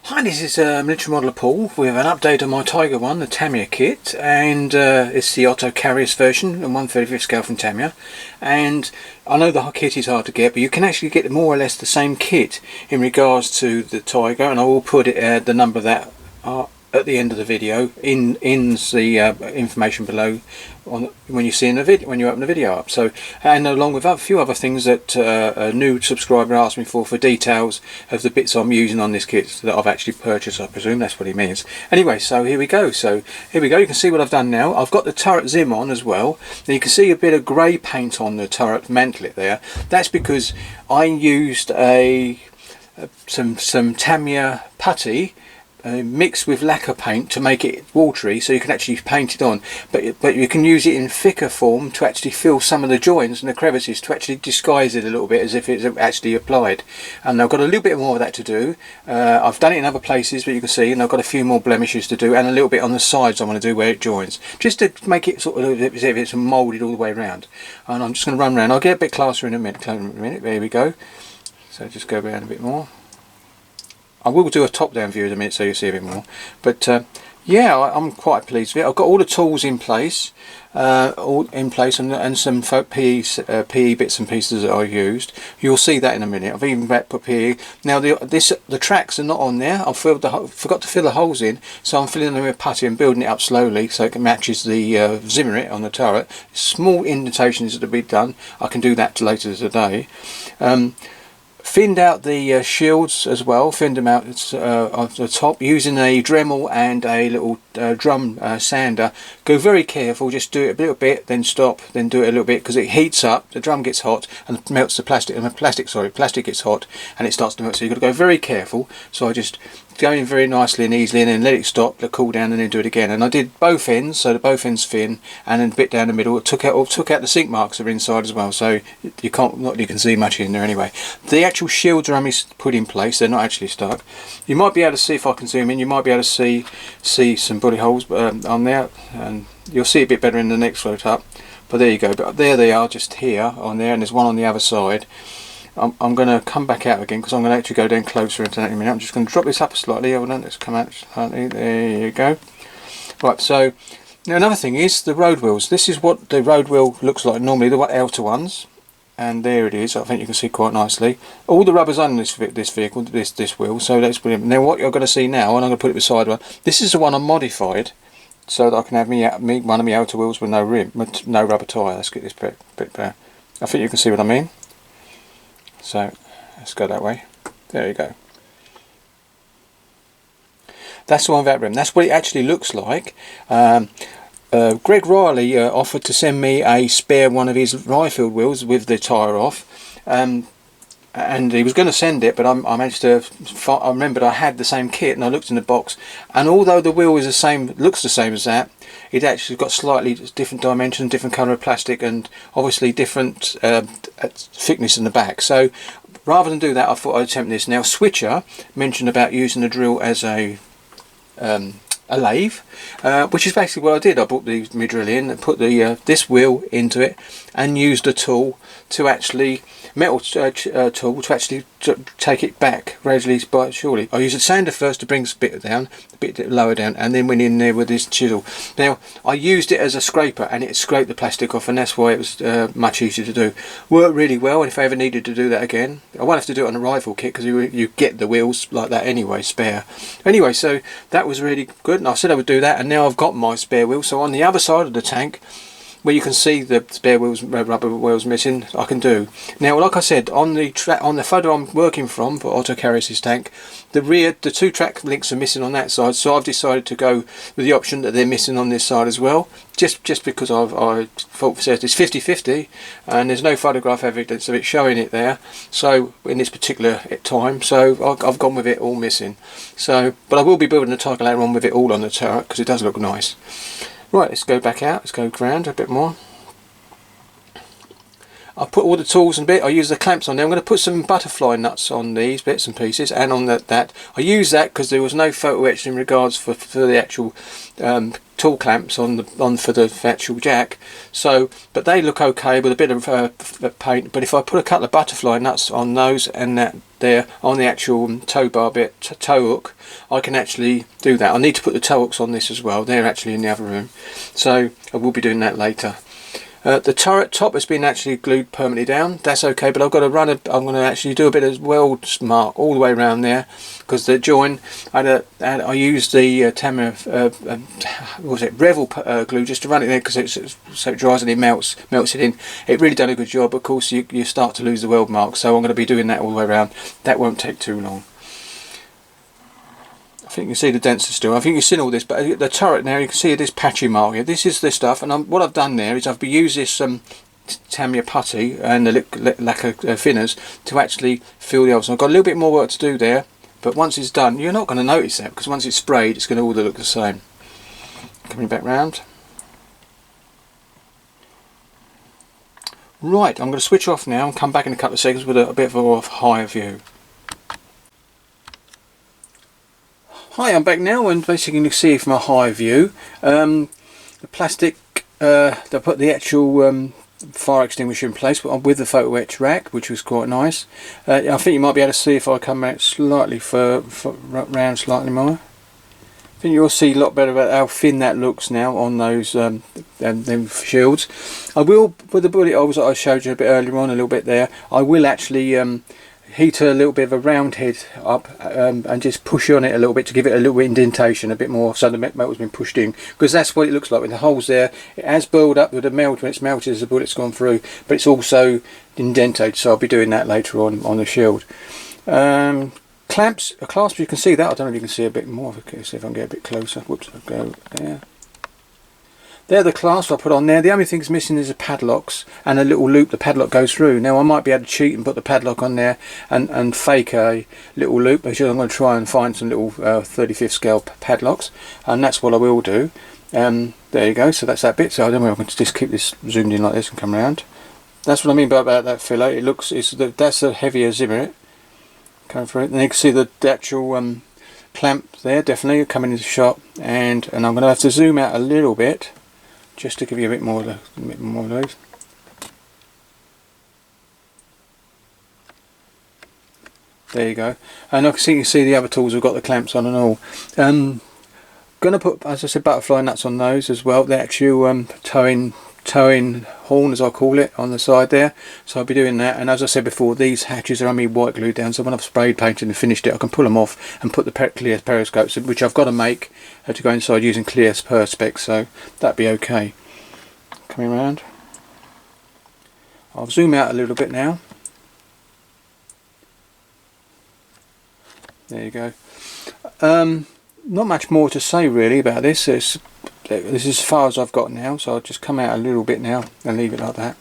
Hi, this is Military Modeller Paul with an update on my Tiger one, the Tamiya kit, and it's the OTTO CARIUS version, a 1/35 scale from Tamiya. And I know the kit is hard to get, but you can actually get more or less the same kit in regards to the Tiger, and I will put it, the number of that at the end of the video in the information below when you see in the video, when you open the video up. So, and along with a few other things that a new subscriber asked me for details of the bits I'm using on this kit that I've actually purchased. I presume that's what he means. Anyway, so here we go. So here we go. You can see what I've done now. I've got the turret zim on as well. And you can see a bit of grey paint on the turret mantlet there. That's because I used some Tamiya putty mixed with lacquer paint to make it watery, so you can actually paint it on, but you can use it in thicker form to actually fill some of the joints and the crevices, to actually disguise it a little bit as if it's actually applied. And I've got a little bit more of that to do. I've done it in other places, but you can see, and I've got a few more blemishes to do, and a little bit on the sides I want to do where it joins, just to make it sort of as if it's moulded all the way around. And I'm just going to run around. I'll get a bit closer in a minute. There we go. So just go around a bit more. I will do a top-down view in a minute so you see a bit more, but yeah, I'm quite pleased with it. I've got all the tools in place, and some PE bits and pieces that I used. You'll see that in a minute. I've even put PE. Now the tracks are not on there. I forgot to fill the holes in, so I'm filling them with putty and building it up slowly so it matches the zimmerit on the turret. Small indentations to be done. I can do that later today. Finned out the shields as well, finned them out on the top using a Dremel and a little drum sander. Go very careful, just do it a little bit, then stop, then do it a little bit, because it heats up, the drum gets hot and melts the plastic, and plastic gets hot and it starts to melt, so you've got to go very careful. So I just go in very nicely and easily and then let it stop, let it cool down, and then do it again. And I did both ends, so the both ends thin, and then a bit down the middle. It took out the sink marks that are inside as well, so you can see much in there anyway. The actual shields are only put in place, they're not actually stuck. You might be able to see, if I can zoom in, you might be able to see some bullet holes on there, and you'll see a bit better in the next float up. But there you go, but there they are, just here on there, and there's one on the other side. I'm going to come back out again because I'm going to actually go down closer into that in a minute. I'm just going to drop this up slightly. Hold on, let's come out slightly. There you go. Right, so now another thing is the road wheels. This is what the road wheel looks like normally, the outer ones. And there it is. I think you can see quite nicely. All the rubber's on this vehicle, this wheel. So that's brilliant. Now what you're going to see now, and I'm going to put it beside one. This is the one I modified so that I can have one of my outer wheels with no rim, with no rubber tyre. Let's get this bit better. I think you can see what I mean. So let's go that way. There you go. That's the one without rim. That's what it actually looks like. Greg Riley offered to send me a spare one of his rifle wheels with the tyre off, and he was going to send it, but I managed to. I remembered I had the same kit, and I looked in the box, and although the wheel is the same, looks the same as that, it actually got slightly different dimensions, different colour of plastic, and obviously different thickness in the back. So rather than do that, I thought I'd attempt this. Now Switcher mentioned about using the drill as a lathe, which is basically what I did. I brought my drill in and put this wheel into it and used a tool to actually tool to actually take it back gradually but surely. I used a sander first to bring this bit down, a bit lower down, and then went in there with this chisel. Now I used it as a scraper and it scraped the plastic off, and that's why it was much easier to do. Worked really well, and if I ever needed to do that again, I won't have to do it on a rifle kit because you get the wheels like that anyway, spare. Anyway, so that was really good, and I said I would do that, and now I've got my spare wheel. So on the other side of the tank, where you can see the spare wheels, rubber wheels missing, I can do. Now, like I said, on the photo I'm working from for OTTO CARIUS' tank, the two track links are missing on that side, so I've decided to go with the option that they're missing on this side as well, just because I thought it's 50-50, and there's no photograph evidence of it showing it there. So in this particular time, so I've gone with it all missing. So, but I will be building a Tiger later on with it all on the turret because it does look nice. Right, let's go back out, let's go round a bit more. I put all the tools and bit, I use the clamps on there. I'm going to put some butterfly nuts on these bits and pieces, and on that. I use that because there was no photo etch in regards for the actual tool clamps for the actual jack. So, but they look okay with a bit of paint. But if I put a couple of butterfly nuts on those and that there on the actual tow bar bit, tow hook, I can actually do that. I need to put the tow hooks on this as well. They're actually in the other room, so I will be doing that later. The turret top has been actually glued permanently down. That's okay, but I've got to run I'm going to actually do a bit of weld mark all the way around there, because the join, I used the Tamiya, what was it, Revel glue just to run it there, because so it dries and it melts it in. It really done a good job. Of course, you start to lose the weld mark, so I'm going to be doing that all the way around. That won't take too long. I think you can see the dents are still. I think you've seen all this, but the turret now, you can see this patchy mark here. This is the stuff, and what I've done there is I've used this Tamiya putty and the lacquer thinners to actually fill the holes. I've got a little bit more work to do there, but once it's done, you're not going to notice that, because once it's sprayed, it's going to all look the same. Coming back round. Right, I'm going to switch off now and come back in a couple of seconds with a bit of a higher view. Hi, I'm back now, and basically you can see from a high view the plastic, they put the actual fire extinguisher in place with the photo etch rack, which was quite nice. I think you might be able to see if I come out slightly round slightly more. I think you'll see a lot better about how thin that looks now on those them shields. I will, with the bullet holes that I showed you a bit earlier on, a little bit there, I will actually heat a little bit of a round head up and just push on it a little bit to give it a little indentation, a bit more, so the metal's been pushed in, because that's what it looks like with the holes there. It has built up with the melt when it's melted as the bullet's gone through, but it's also indented, so I'll be doing that later on the shield. Clamps, clasps, you can see that. I don't know if you can see a bit more. Okay, see if I can get a bit closer. Whoops, I'll go there. They're the clasps I put on there. The only thing that's missing is the padlocks and a little loop the padlock goes through. Now I might be able to cheat and put the padlock on there and fake a little loop. I'm going to try and find some little 35th scale padlocks, and that's what I will do. There you go, so that's that bit. So I don't know if I can just keep this zoomed in like this and come around. That's what I mean about that fillet. It looks, that's a heavier zimmet coming through it. And you can see the actual clamp there, definitely coming into the shot, and I'm going to have to zoom out a little bit, just to give you a bit more of those. There you go. And I can see, you can see the other tools have got the clamps on and all. Going to put, as I said, butterfly nuts on those as well. The actual towing horn, as I call it, on the side there. So I'll be doing that. And as I said before, these hatches are only white glued down, so when I've sprayed, painted and finished it, I can pull them off and put the clear periscopes, which I've got to make to go inside using clear perspex, so that'd be okay. Coming around, I'll zoom out a little bit now. There you go. Not much more to say really about this. This is as far as I've got now, so I'll just come out a little bit now and leave it like that.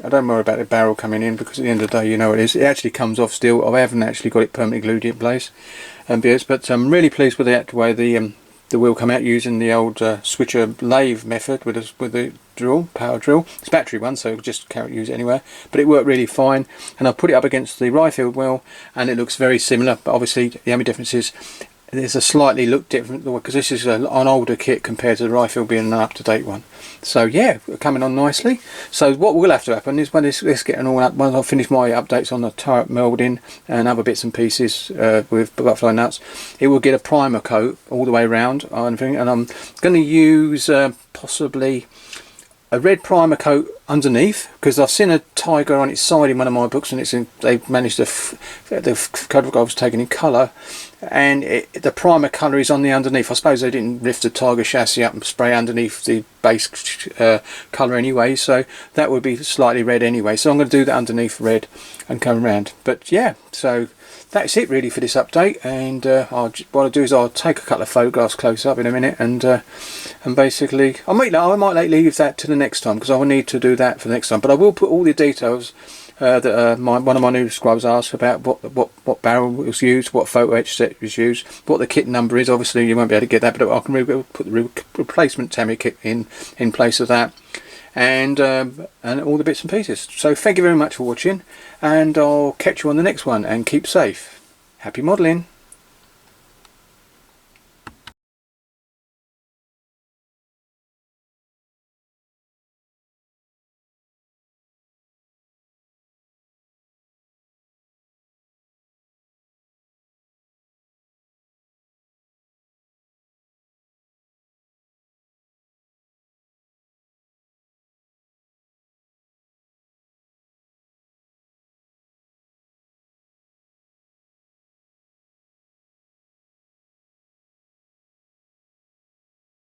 I don't worry about the barrel coming in, because at the end of the day, you know what it is. It actually comes off still. I haven't actually got it permanently glued in place, but I'm really pleased with the way the wheel come out using the old switcher lathe method with the drill, power drill. It's a battery one, so just use it anywhere. But it worked really fine, and I put it up against the Ryefield wheel, and it looks very similar. But obviously, the only difference is there's a slightly look different, because this is an older kit compared to the Ryefield being an up-to-date one. So yeah, coming on nicely. So what will have to happen is when this getting all up, once I finish my updates on the turret melding and other bits and pieces with butterfly nuts, it will get a primer coat all the way around, and I'm going to use possibly a red primer coat underneath, because I've seen a tiger on its side in one of my books, and they've managed to the photograph was taken in colour, and the primer colour is on the underneath. I suppose they didn't lift the tiger chassis up and spray underneath the base colour anyway, so that would be slightly red anyway. So I'm going to do that underneath red and come around. But yeah, so that's it really for this update, and what I'll do is I'll take a couple of photographs close up in a minute, and basically I might leave that to the next time, because I will need to do that for the next time. But I will put all the details that one of my new subscribers asked about, what barrel was used, what photo etch set was used, what the kit number is. Obviously you won't be able to get that, but I can put the replacement Tamiya kit in place of that, and all the bits and pieces. So thank you very much for watching, and I'll catch you on the next one, and keep safe. Happy modelling.